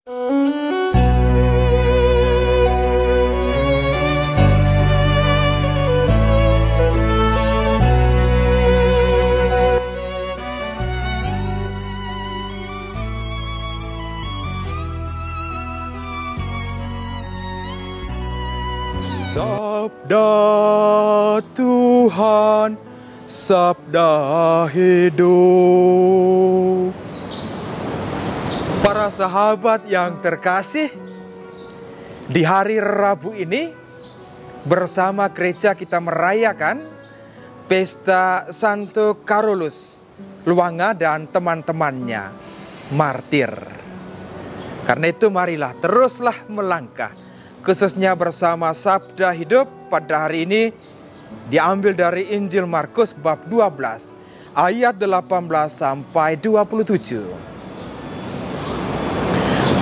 Sabda Tuhan, sabda hidup. Para sahabat yang terkasih, di hari Rabu ini bersama gereja kita merayakan pesta Santo Carolus Luanga dan teman-temannya martir. Karena itu marilah teruslah melangkah, khususnya bersama Sabda Hidup pada hari ini diambil dari Injil Markus bab 12 ayat 18 sampai 27.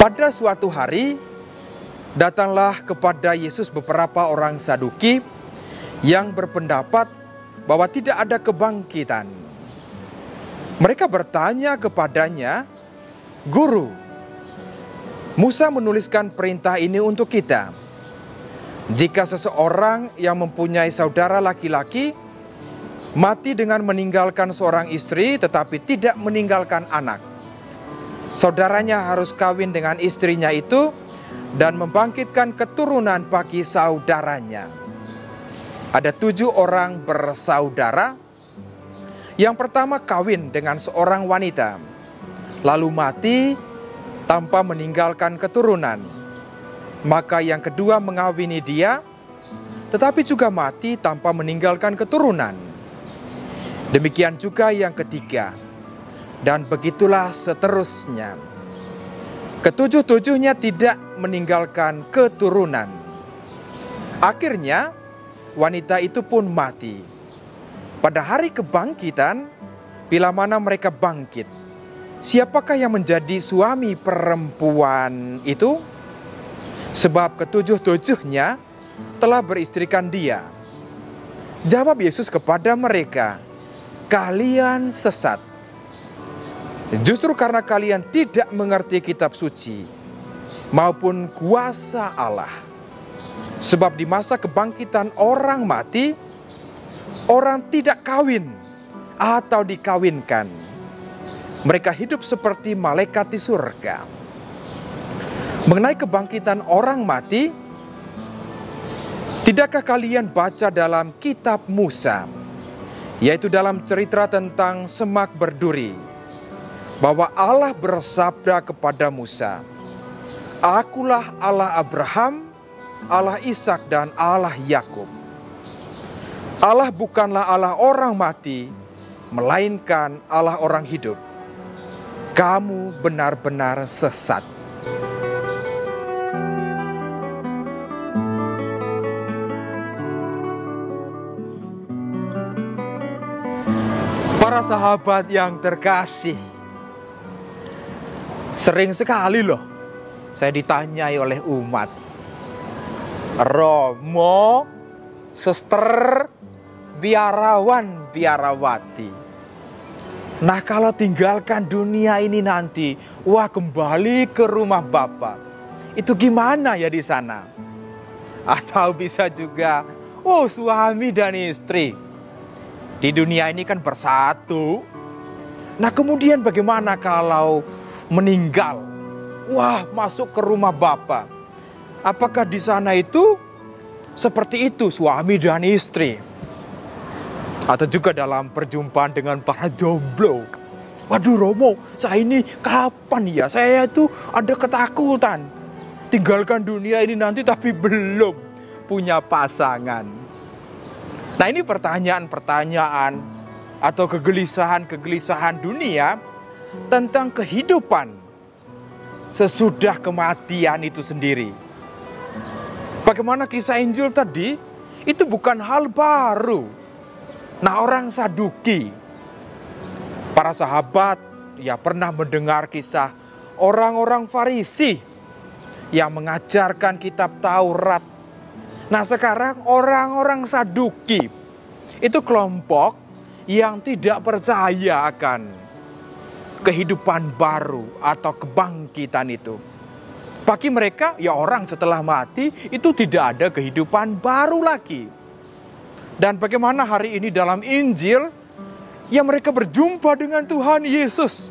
Pada suatu hari datanglah kepada Yesus beberapa orang Saduki yang berpendapat bahwa tidak ada kebangkitan. Mereka bertanya kepadanya, "Guru, Musa menuliskan perintah ini untuk kita. Jika seseorang yang mempunyai saudara laki-laki mati dengan meninggalkan seorang istri tetapi tidak meninggalkan anak, saudaranya harus kawin dengan istrinya itu dan membangkitkan keturunan bagi saudaranya. Ada 7 orang bersaudara. Yang pertama kawin dengan seorang wanita, lalu mati tanpa meninggalkan keturunan. Maka yang kedua mengawini dia, tetapi juga mati tanpa meninggalkan keturunan. Demikian juga yang ketiga, dan begitulah seterusnya. Ketujuh-tujuhnya tidak meninggalkan keturunan. Akhirnya wanita itu pun mati. Pada hari kebangkitan, bila mana mereka bangkit, siapakah yang menjadi suami perempuan itu? Sebab ketujuh-tujuhnya telah beristrikan dia." Jawab Yesus kepada mereka, "Kalian sesat. Justru karena kalian tidak mengerti kitab suci maupun kuasa Allah. Sebab di masa kebangkitan orang mati, orang tidak kawin atau dikawinkan. Mereka hidup seperti malaikat di surga. Mengenai kebangkitan orang mati, tidakkah kalian baca dalam kitab Musa, yaitu dalam cerita tentang semak berduri, bahwa Allah bersabda kepada Musa, 'Akulah Allah Abraham, Allah Ishak dan Allah Yakub.' Allah bukanlah Allah orang mati, melainkan Allah orang hidup. Kamu benar-benar sesat." Para sahabat yang terkasih, sering sekali loh saya ditanyai oleh umat, "Romo, suster, biarawan, biarawati, nah kalau tinggalkan dunia ini nanti, wah kembali ke rumah Bapa, itu gimana ya di sana?" Atau bisa juga, "Oh, suami dan istri di dunia ini kan bersatu. Nah kemudian bagaimana kalau meninggal? Wah, masuk ke rumah Bapa. Apakah di sana itu seperti itu suami dan istri?" Atau juga dalam perjumpaan dengan para jomblo, "Waduh Romo, saya ini kapan ya? Saya itu ada ketakutan. Tinggalkan dunia ini nanti tapi belum punya pasangan." Nah ini pertanyaan-pertanyaan atau kegelisahan-kegelisahan dunia tentang kehidupan sesudah kematian itu sendiri. Bagaimana kisah Injil tadi, itu bukan hal baru. Nah orang Saduki, para sahabat ya pernah mendengar kisah orang-orang Farisi yang mengajarkan kitab Taurat. Nah sekarang orang-orang Saduki itu kelompok yang tidak percaya akan kehidupan baru atau kebangkitan itu. Bagi mereka, ya orang setelah mati itu tidak ada kehidupan baru lagi. Dan bagaimana hari ini dalam Injil, ya mereka berjumpa dengan Tuhan Yesus.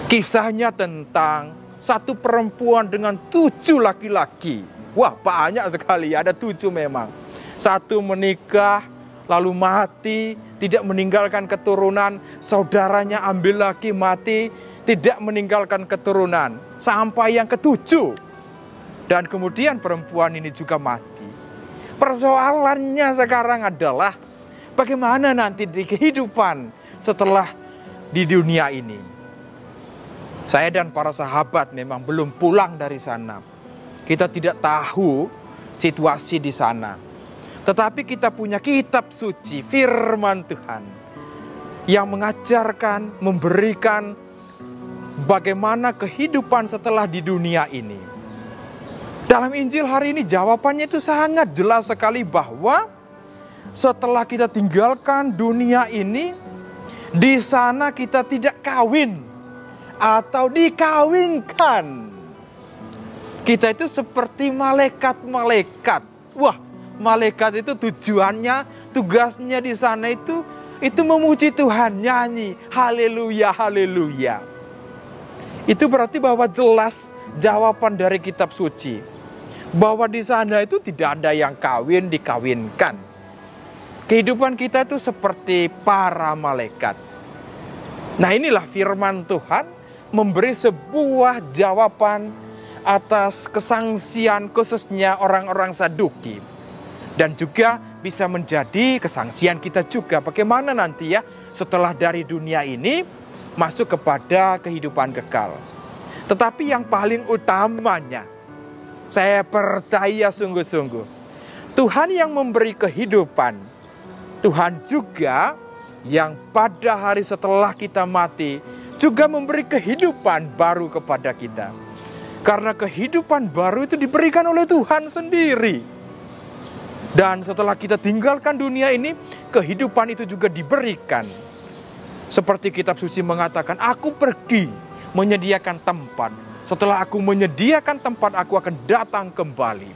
Kisahnya tentang satu perempuan dengan 7 laki-laki. Wah, banyak sekali, ada 7 memang. Satu menikah, lalu mati, tidak meninggalkan keturunan. Saudaranya ambil lagi, mati, tidak meninggalkan keturunan. Sampai yang ke-7. Dan kemudian perempuan ini juga mati. Persoalannya sekarang adalah bagaimana nanti di kehidupan setelah di dunia ini. Saya dan para sahabat memang belum pulang dari sana. Kita tidak tahu situasi di sana. Tetapi kita punya kitab suci, firman Tuhan, yang mengajarkan, memberikan bagaimana kehidupan setelah di dunia ini. Dalam Injil hari ini jawabannya itu sangat jelas sekali bahwa setelah kita tinggalkan dunia ini, di sana kita tidak kawin atau dikawinkan. Kita itu seperti malaikat-malaikat. Wah, malaikat itu tujuannya, tugasnya di sana itu memuji Tuhan, nyanyi, haleluya, haleluya. Itu berarti bahwa jelas jawaban dari kitab suci. Bahwa di sana itu tidak ada yang kawin dikawinkan. Kehidupan kita itu seperti para malaikat. Nah, inilah firman Tuhan memberi sebuah jawaban atas kesangsian khususnya orang-orang Saduki. Dan juga bisa menjadi kesangsian kita juga. Bagaimana nanti ya setelah dari dunia ini masuk kepada kehidupan kekal. Tetapi yang paling utamanya, saya percaya sungguh-sungguh, Tuhan yang memberi kehidupan, Tuhan juga yang pada hari setelah kita mati juga memberi kehidupan baru kepada kita. Karena kehidupan baru itu diberikan oleh Tuhan sendiri. Dan setelah kita tinggalkan dunia ini, kehidupan itu juga diberikan. Seperti kitab suci mengatakan, aku pergi menyediakan tempat. Setelah aku menyediakan tempat, aku akan datang kembali.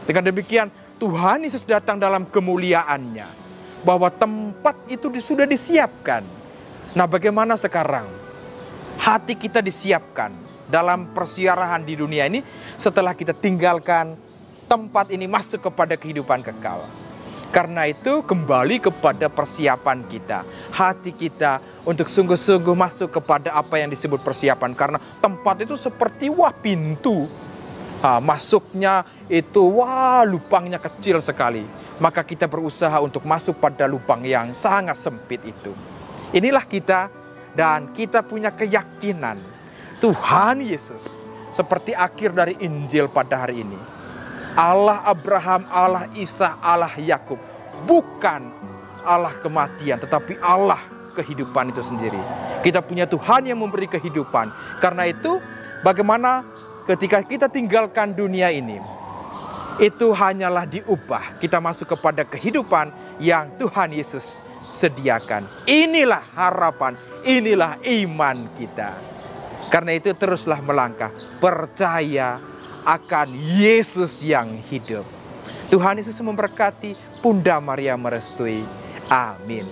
Dengan demikian, Tuhan Yesus datang dalam kemuliaannya. Bahwa tempat itu sudah disiapkan. Nah, bagaimana sekarang? Hati kita disiapkan dalam persiarahan di dunia ini setelah kita tinggalkan tempat ini masuk kepada kehidupan kekal. Karena itu kembali kepada persiapan kita, hati kita untuk sungguh-sungguh masuk kepada apa yang disebut persiapan. Karena tempat itu seperti pintu. Masuknya itu lubangnya kecil sekali. Maka kita berusaha untuk masuk pada lubang yang sangat sempit itu. Inilah kita dan kita punya keyakinan Tuhan Yesus seperti akhir dari Injil pada hari ini. Allah Abraham, Allah Isa, Allah Yakub. Bukan Allah kematian, tetapi Allah kehidupan itu sendiri. Kita punya Tuhan yang memberi kehidupan. Karena itu, bagaimana ketika kita tinggalkan dunia ini, itu hanyalah diubah. Kita masuk kepada kehidupan yang Tuhan Yesus sediakan. Inilah harapan, inilah iman kita. Karena itu teruslah melangkah, percaya akan Yesus yang hidup. Tuhan Yesus memberkati, Bunda Maria merestui. Amin.